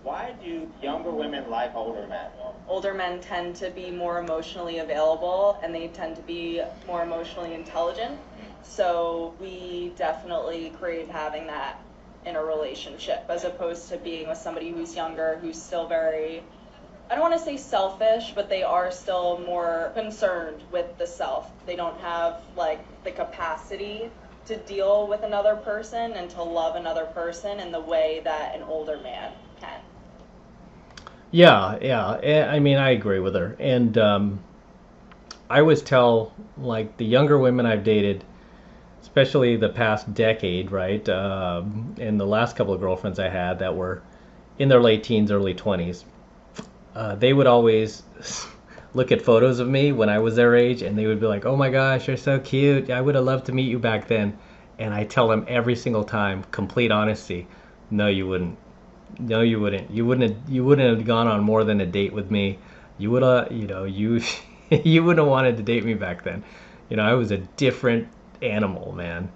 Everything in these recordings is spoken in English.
Why do younger women like older men? Older men tend to be more emotionally available and they tend to be more emotionally intelligent. So we definitely crave having that in a relationship as opposed to being with somebody who's younger, who's still very, I don't want to say selfish, but they are still more concerned with the self. They don't have like the capacity to deal with another person and to love another person in the way that an older man can. Yeah, yeah. I mean, I agree with her. And I always tell, like, the younger women I've dated, especially the past decade, right? And the last couple of girlfriends I had that were in their late teens, early 20s, they would always look at photos of me when I was their age and they would be like, oh my gosh, you're so cute. I would have loved to meet you back then. And I tell them every single time, complete honesty, no, you wouldn't. No, you wouldn't. You wouldn't have gone on more than a date with me. You would have, you you wouldn't have wanted to date me back then. I was a different animal, man.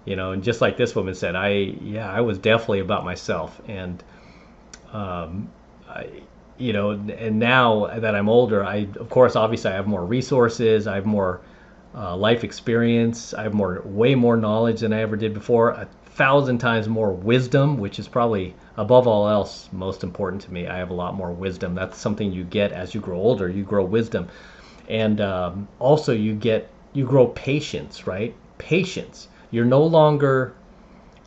And just like this woman said, I was definitely about myself. And I, and now that I'm older, of course, obviously, I have more resources. I have more life experience. I have way more knowledge than I ever did before. 1,000 times more wisdom, which is probably above all else most important to me. I have a lot more wisdom. That's something you get as you grow older. You grow wisdom, and also you grow patience. Right? Patience. You're no longer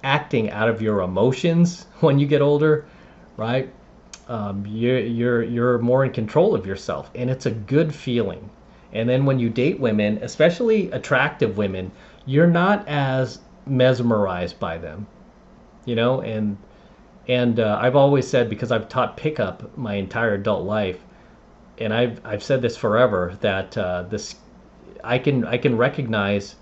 acting out of your emotions when you get older, right? You're more in control of yourself, and it's a good feeling. And then when you date women, especially attractive women, you're not as mesmerized by them, and I've always said, because I've taught pickup my entire adult life, and I've said this forever, that this I can recognize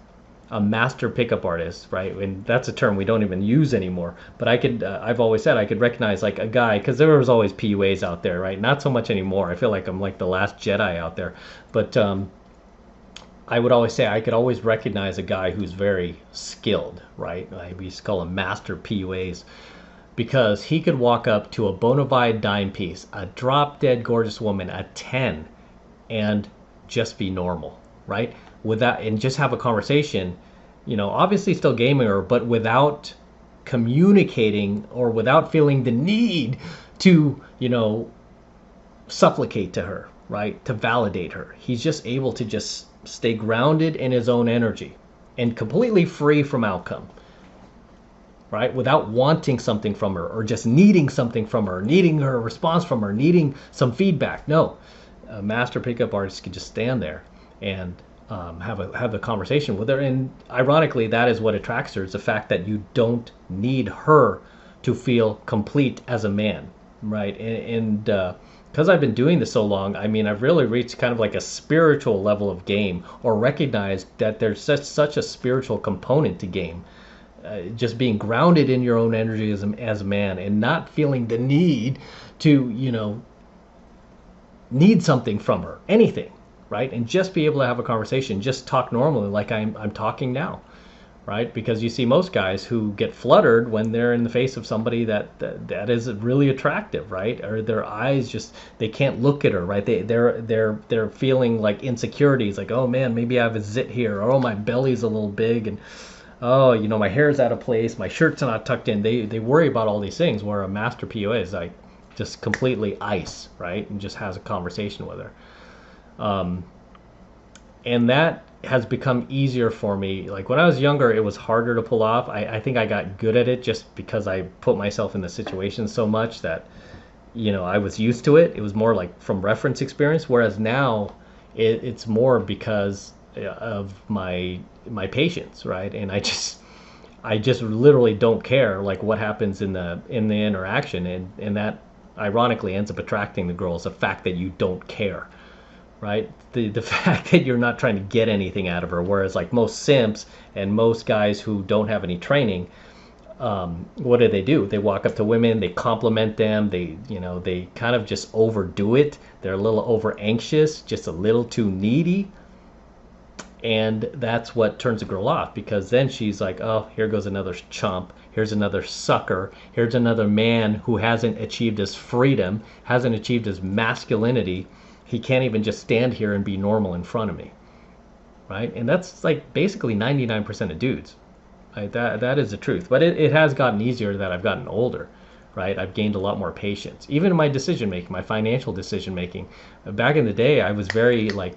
a master pickup artist, right? And that's a term we don't even use anymore. But I've always said I could recognize like a guy, because there was always PUAs out there, right? Not so much anymore. I feel like I'm like the last Jedi out there. But I would always say I could always recognize a guy who's very skilled, right? We used to call them master PUAs, because he could walk up to a bona fide dime piece, a drop dead gorgeous woman, a 10, and just be normal, right? Without, and just have a conversation, obviously still gaming her, but without communicating or without feeling the need to, supplicate to her, right? To validate her. He's just able to just stay grounded in his own energy and completely free from outcome, right? Without wanting something from her or just needing something from her, needing her response from her, needing some feedback. No, a master pickup artist can just stand there and have a conversation with her. And ironically, that is what attracts her, is the fact that you don't need her to feel complete as a man, right? And because I've been doing this so long, I mean, I've really reached kind of like a spiritual level of game, or recognized that there's such a spiritual component to game. Just being grounded in your own energy as a man, and not feeling the need to, need something from her, anything, right? And just be able to have a conversation, just talk normally like I'm talking now, right? Because you see most guys who get fluttered when they're in the face of somebody that is really attractive, right? Or their eyes just, they can't look at her, right? They're feeling like insecurities, like, oh man, maybe I have a zit here, or oh, my belly's a little big, and oh, my hair's out of place, my shirt's not tucked in. They worry about all these things, where a master POA is like just completely ice, right? And just has a conversation with her. And that has become easier for me. Like when I was younger, it was harder to pull off. I think I got good at it just because I put myself in the situation so much that, I was used to it. It was more like from reference experience. Whereas now it's more because of my patience, right? And I just literally don't care like what happens in the interaction, and that ironically ends up attracting the girls. The fact that you don't care, right? The fact that you're not trying to get anything out of her. Whereas like most simps and most guys who don't have any training, what do? They walk up to women, they compliment them, they kind of just overdo it. They're a little over anxious, just a little too needy, and that's what turns a girl off, because then she's like, oh, here goes another chump, Here's another sucker. Here's another man who hasn't achieved his freedom, hasn't achieved his masculinity. He can't even just stand here and be normal in front of me, right? And that's like basically 99% of dudes. Right? That is the truth. But it has gotten easier that I've gotten older, right? I've gained a lot more patience, even in my decision making, my financial decision making. Back in the day, I was very like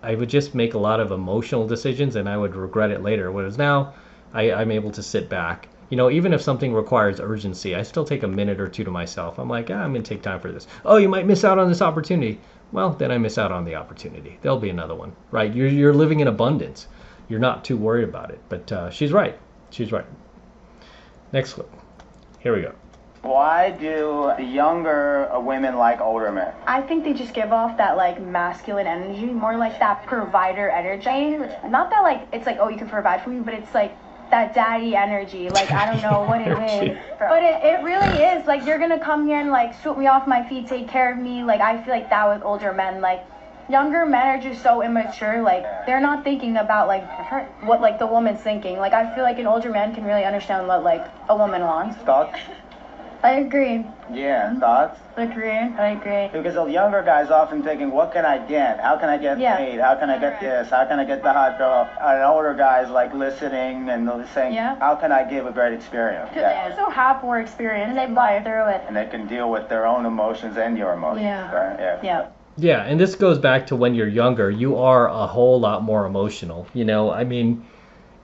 I would just make a lot of emotional decisions and I would regret it later. Whereas now, I'm able to sit back. You know, even if something requires urgency, I still take a minute or two to myself. I'm like, I'm going to take time for this. Oh, you might miss out on this opportunity. Well, then I miss out on the opportunity. There'll be another one, right? You're living in abundance. You're not too worried about it. But she's right. She's right. Next clip. Here we go. Why do the younger women like older men? I think they just give off that like masculine energy, more like that provider energy. Not that like it's like, oh, you can provide for me, but it's like that daddy energy. Like I don't know what it is, but it really is. Like you're gonna come here and like sweep me off my feet, take care of me. Like I feel like that with older men. Like younger men are just so immature. Like they're not thinking about like what like the woman's thinking. Like I feel like an older man can really understand what like a woman wants. Thoughts? I agree. Yeah, thoughts? I agree. Because the younger guys often thinking, what can I get? How can I get paid? How can I get this? How can I get the hot girl? And older guys like listening and saying, how can I give a great experience? Because they also have more experience and they buy through it. And they can deal with their own emotions and your emotions. Yeah. Right? Yeah, and this goes back to when you're younger. You are a whole lot more emotional. You know, I mean,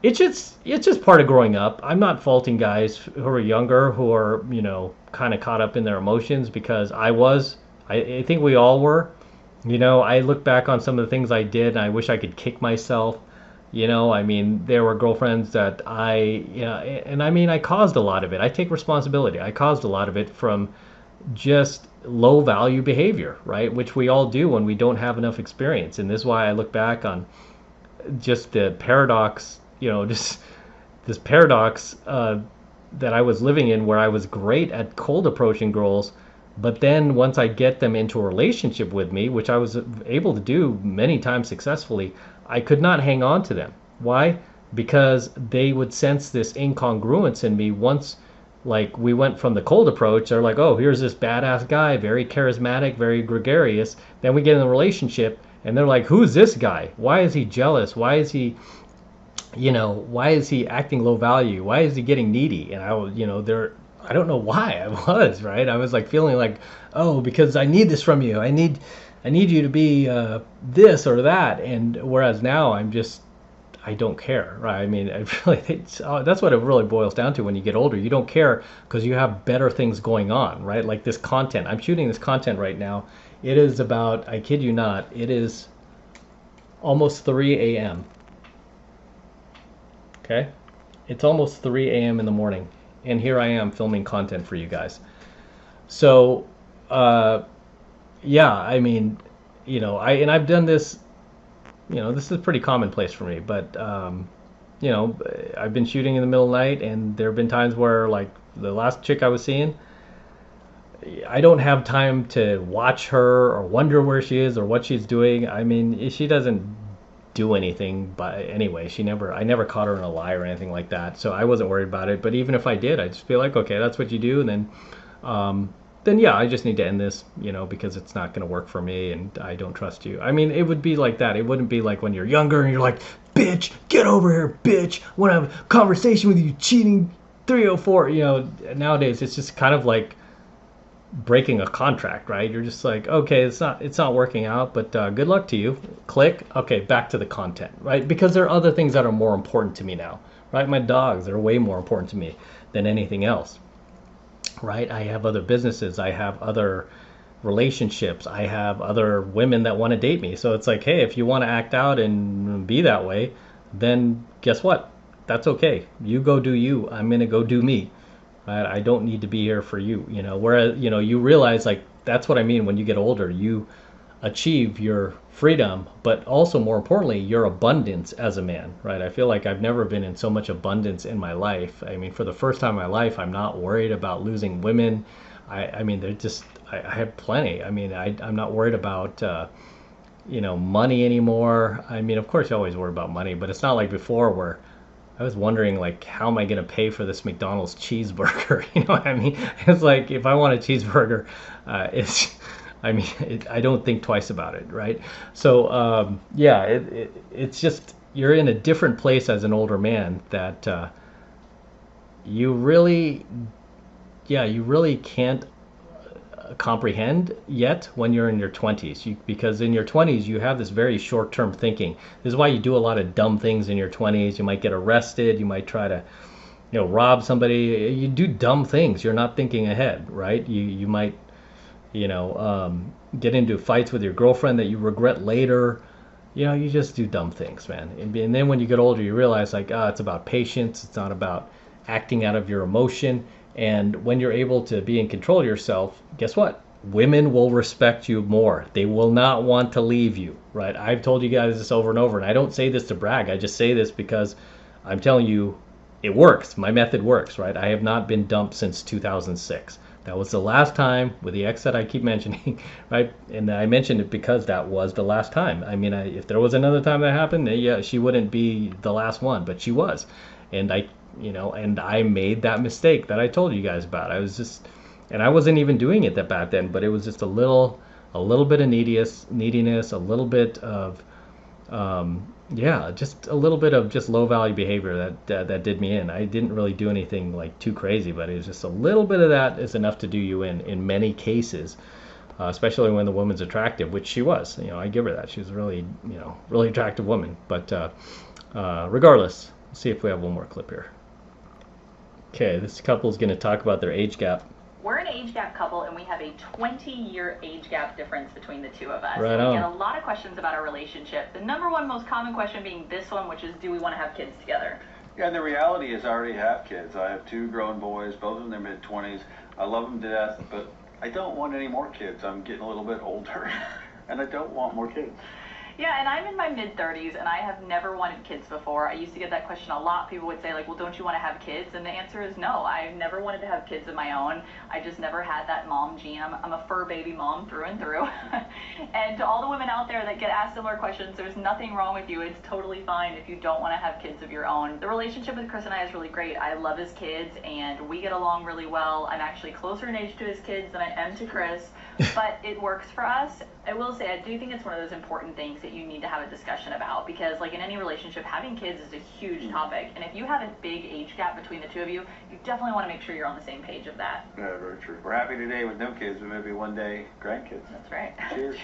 it's just part of growing up. I'm not faulting guys who are younger who are, you know, kind of caught up in their emotions because I think we all were. You know, I look back on some of the things I did and I wish I could kick myself. You know, I mean, there were girlfriends that and I mean, I caused a lot of it. I take responsibility. I caused a lot of it from just low value behavior, right? Which we all do when we don't have enough experience. And this is why I look back on just the paradox, you know, just this paradox that I was living in where I was great at cold approaching girls, but then once I get them into a relationship with me, which I was able to do many times successfully, I could not hang on to them. Why? Because they would sense this incongruence in me once like we went from the cold approach. They're like, oh, here's this badass guy, very charismatic, very gregarious. Then we get in a relationship and they're like, who's this guy? Why is he jealous? Why is he acting low value? Why is he getting needy? And I don't know why I was, right? I was like feeling like, oh, because I need this from you. I need you to be this or that. And whereas now I don't care, right? I mean, that's what it really boils down to when you get older. You don't care because you have better things going on, right? Like this content. I'm shooting this content right now. It is about, I kid you not, it is almost 3 a.m. Okay? It's almost 3 a.m. in the morning, and here I am filming content for you guys. So, yeah, I mean, you know, I've done this, you know, this is pretty commonplace for me, but, you know, I've been shooting in the middle of the night, and there have been times where, like, the last chick I was seeing, I don't have time to watch her or wonder where she is or what she's doing. I mean, she doesn't do anything, but anyway, I never caught her in a lie or anything like that, so I wasn't worried about it. But even if I did, I just feel like, okay, that's what you do, and then yeah, I just need to end this, you know, because it's not going to work for me, and I don't trust you. I mean, it would be like that. It wouldn't be like when you're younger and you're like, bitch, get over here, bitch, I want to have a conversation with you, cheating 304. You know, nowadays it's just kind of like breaking a contract, right? You're just like, okay, it's not working out, but good luck to you. Click. Okay, back to the content, right? Because there are other things that are more important to me now, right? My dogs are way more important to me than anything else, right? I have other businesses, I have other relationships, I have other women that want to date me. So it's like, hey, if you want to act out and be that way, then guess what? That's okay. You go do you. I'm gonna go do me. I don't need to be here for you, you know. Whereas, you know, you realize, like, that's what I mean when you get older. You achieve your freedom, but also more importantly, your abundance as a man, right? I feel like I've never been in so much abundance in my life. I mean, for the first time in my life, I'm not worried about losing women. I mean, I have plenty. I mean, I'm not worried about, you know, money anymore. I mean, of course you always worry about money, but it's not like before where I was wondering, like, how am I going to pay for this McDonald's cheeseburger? You know what I mean? It's like, if I want a cheeseburger, I don't think twice about it, right? So, yeah, it's just, you're in a different place as an older man that you really can't comprehend yet when you're in your 20s, because in your 20s you have this very short-term thinking. This is why you do a lot of dumb things in your 20s. You might get arrested, you might try to rob somebody. You do dumb things. You're not thinking ahead, right? You might get into fights with your girlfriend that you regret later. You just do dumb things, man. And then when you get older, you realize, like, it's about patience. It's not about acting out of your emotion. And when you're able to be in control of yourself, guess what? Women will respect you more. They will not want to leave you, right? I've told you guys this over and over, and I don't say this to brag. I just say this because I'm telling you it works. My method works, right? I have not been dumped since 2006. That was the last time with the ex that I keep mentioning, right? And I mentioned it because that was the last time. I mean, if there was another time that happened, yeah, she wouldn't be the last one, but she was. And I made that mistake that I told you guys about. And I wasn't even doing it that bad then, but it was just a little bit of neediness, a little bit of, just a little bit of just low value behavior that did me in. I didn't really do anything like too crazy, but it was just a little bit of that is enough to do you in many cases, especially when the woman's attractive, which she was. I give her that. She was a really, really attractive woman. But regardless, let's see if we have one more clip here. Okay, this couple is going to talk about their age gap. We're an age gap couple, and we have a 20-year age gap difference between the two of us. Right on. We get a lot of questions about our relationship. The number one most common question being this one, which is, do we want to have kids together? Yeah, the reality is I already have kids. I have 2 grown boys, both of them in their mid-20s. I love them to death, but I don't want any more kids. I'm getting a little bit older, and I don't want more kids. Yeah, and I'm in my mid-30s, and I have never wanted kids before. I used to get that question a lot. People would say, like, well, don't you want to have kids? And the answer is no. I've never wanted to have kids of my own. I just never had that mom gene. I'm a fur baby mom through and through. And to all the women out there that get asked similar questions, there's nothing wrong with you. It's totally fine if you don't want to have kids of your own. The relationship with Chris and I is really great. I love his kids, and we get along really well. I'm actually closer in age to his kids than I am to Chris, but it works for us. I will say, I do think it's one of those important things that you need to have a discussion about, because like in any relationship, having kids is a huge topic, and if you have a big age gap between the two of you, you definitely want to make sure you're on the same page of that. Yeah, very true. We're happy today with no kids, but maybe one day grandkids. That's right. Cheers.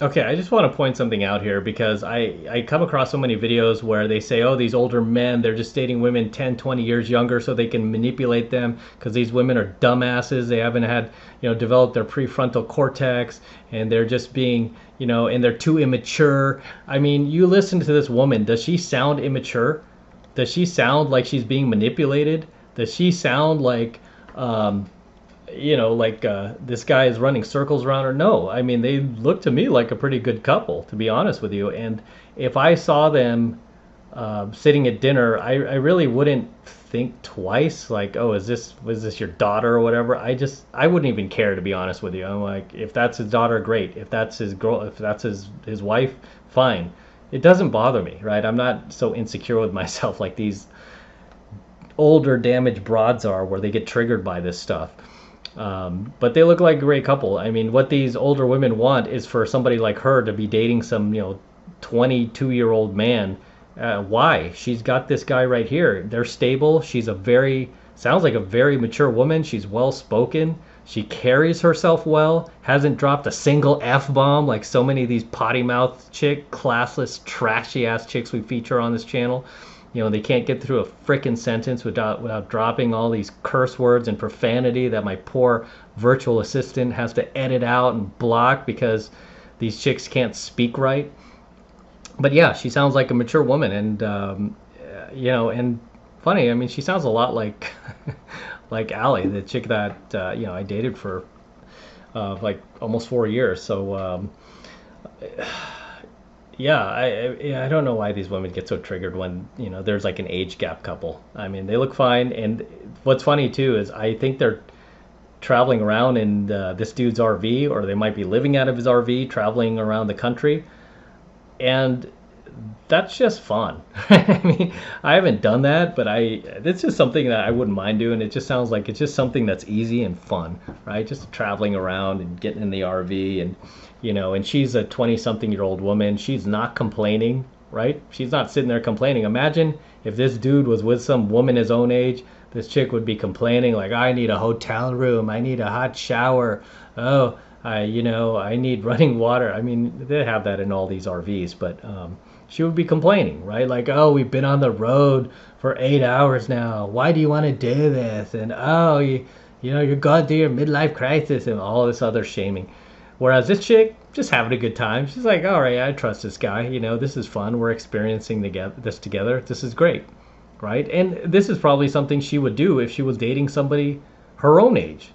Okay, I just want to point something out here, because I come across so many videos where they say, oh, these older men, they're just dating women 10, 20 years younger so they can manipulate them because these women are dumbasses. They haven't had, developed their prefrontal cortex, and they're just being, and they're too immature. I mean, you listen to this woman. Does she sound immature? Does she sound like she's being manipulated? Does she sound like, this guy is running circles around her? No. I mean, they look to me like a pretty good couple, to be honest with you. And if I saw them sitting at dinner, I really wouldn't think twice, like, oh, was this your daughter or whatever. I wouldn't even care, to be honest with you. I'm like, if that's his daughter, great. If that's his girl, if that's his wife, fine. It doesn't bother me, right? I'm not so insecure with myself like these older damaged broads are, where they get triggered by this stuff. But they look like a great couple. I mean, what these older women want is for somebody like her to be dating some 22-year-old man. Why? She's got this guy right here. They're stable. She's sounds like a very mature woman. She's well spoken. She carries herself well. Hasn't dropped a single F-bomb like so many of these potty mouth classless, trashy ass chicks we feature on this channel. They can't get through a frickin' sentence without dropping all these curse words and profanity that my poor virtual assistant has to edit out and block because these chicks can't speak right. But yeah, she sounds like a mature woman, and and funny. I mean, she sounds a lot like like Allie, the chick that I dated for like almost 4 years. So. Yeah, I don't know why these women get so triggered when there's like an age gap couple. I mean, they look fine, and what's funny too is I think they're traveling around in this dude's RV, or they might be living out of his RV, traveling around the country, and that's just fun. I mean, I haven't done that, but it's just something that I wouldn't mind doing. It just sounds like it's just something that's easy and fun, right? Just traveling around and getting in the RV, and and she's a 20-something-year-old woman. She's not complaining, right? She's not sitting there complaining. Imagine if this dude was with some woman his own age. This chick would be complaining like, I need a hotel room, I need a hot shower, oh, I need running water. I mean, they have that in all these RVs, but she would be complaining, right? Like, oh, we've been on the road for 8 hours now. Why do you want to do this? And oh, you're going through your midlife crisis and all this other shaming. Whereas this chick, just having a good time. She's like, all right, I trust this guy. This is fun. We're experiencing this together. This is great, right? And this is probably something she would do if she was dating somebody her own age,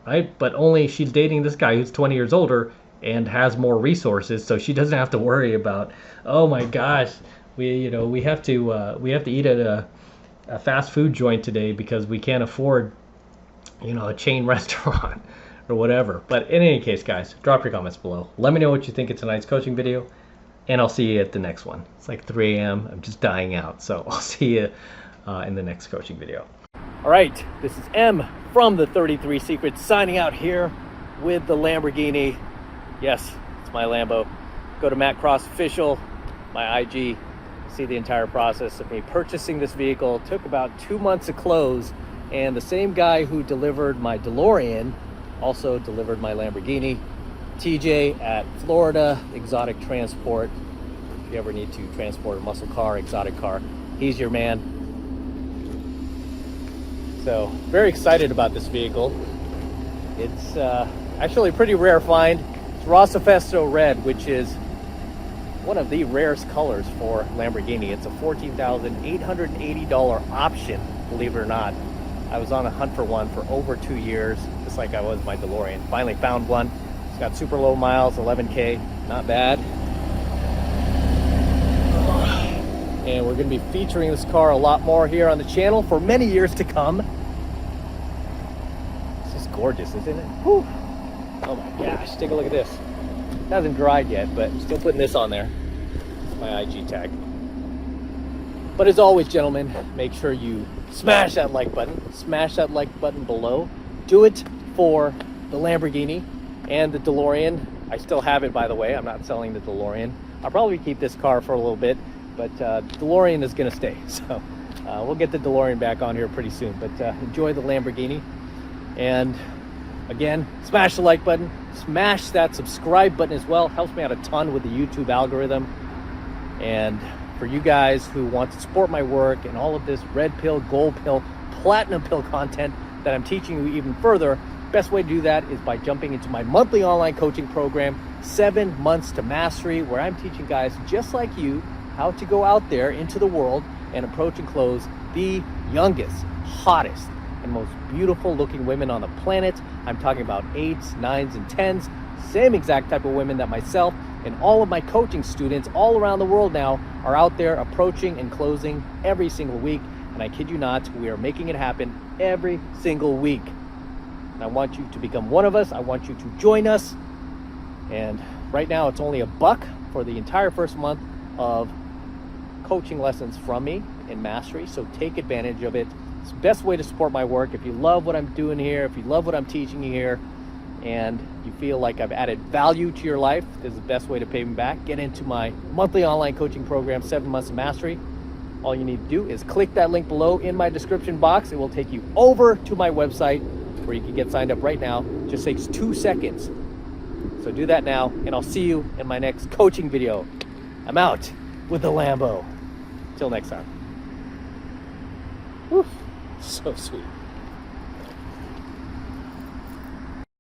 right? But only she's dating this guy who's 20 years older and has more resources, so she doesn't have to worry about, oh my gosh, we have to eat at a fast food joint today because we can't afford a chain restaurant or whatever. But in any case, guys, drop your comments below. Let me know what you think of tonight's coaching video, and I'll see you at the next one. It's like 3 a.m. I'm just dying out, so I'll see you in the next coaching video. All right, this is M from the 33 Secrets signing out here with the Lamborghini. Yes, it's my Lambo. Go to Matt Cross Official, my IG, see the entire process of me purchasing this vehicle. It took about 2 months to close, and the same guy who delivered my DeLorean also delivered my Lamborghini. TJ at Florida Exotic Transport. If you ever need to transport a muscle car, exotic car, he's your man. So very excited about this vehicle. It's actually a pretty rare find. It's Rossifesto Red, which is one of the rarest colors for Lamborghini. It's a $14,880 option, believe it or not. I was on a hunt for one for over 2 years, just like I was my DeLorean. Finally found one. It's got super low miles, 11K, not bad. And we're going to be featuring this car a lot more here on the channel for many years to come. It's just gorgeous, isn't it? Whew. Oh my gosh, take a look at this. It hasn't dried yet, but I'm still putting this on there. It's my IG tag. But as always, gentlemen, make sure you smash that like button. Smash that like button below. Do it for the Lamborghini and the DeLorean. I still have it, by the way. I'm not selling the DeLorean. I'll probably keep this car for a little bit, but DeLorean is going to stay. So we'll get the DeLorean back on here pretty soon. But enjoy the Lamborghini. And again, smash the like button. Smash that subscribe button as well. Helps me out a ton with the YouTube algorithm. And for you guys who want to support my work and all of this red pill, gold pill, platinum pill content that I'm teaching you even further, best way to do that is by jumping into my monthly online coaching program, 7 Months to Mastery, where I'm teaching guys just like you how to go out there into the world and approach and close the youngest, hottest, and most beautiful looking women on the planet. I'm talking about 8s, 9s, and 10s, same exact type of women that myself and all of my coaching students all around the world now are out there approaching and closing every single week. And I kid you not, we are making it happen every single week. And I want you to become one of us. I want you to join us. And right now it's only $1 for the entire first month of coaching lessons from me in Mastery. So take advantage of it. It's the best way to support my work. If you love what I'm doing here, if you love what I'm teaching you here, and you feel like I've added value to your life, this is the best way to pay me back. Get into my monthly online coaching program, 7 Months of Mastery. All you need to do is click that link below in my description box. It will take you over to my website where you can get signed up right now. It just takes 2 seconds. So do that now, and I'll see you in my next coaching video. I'm out with the Lambo. Till next time. Whew, so sweet.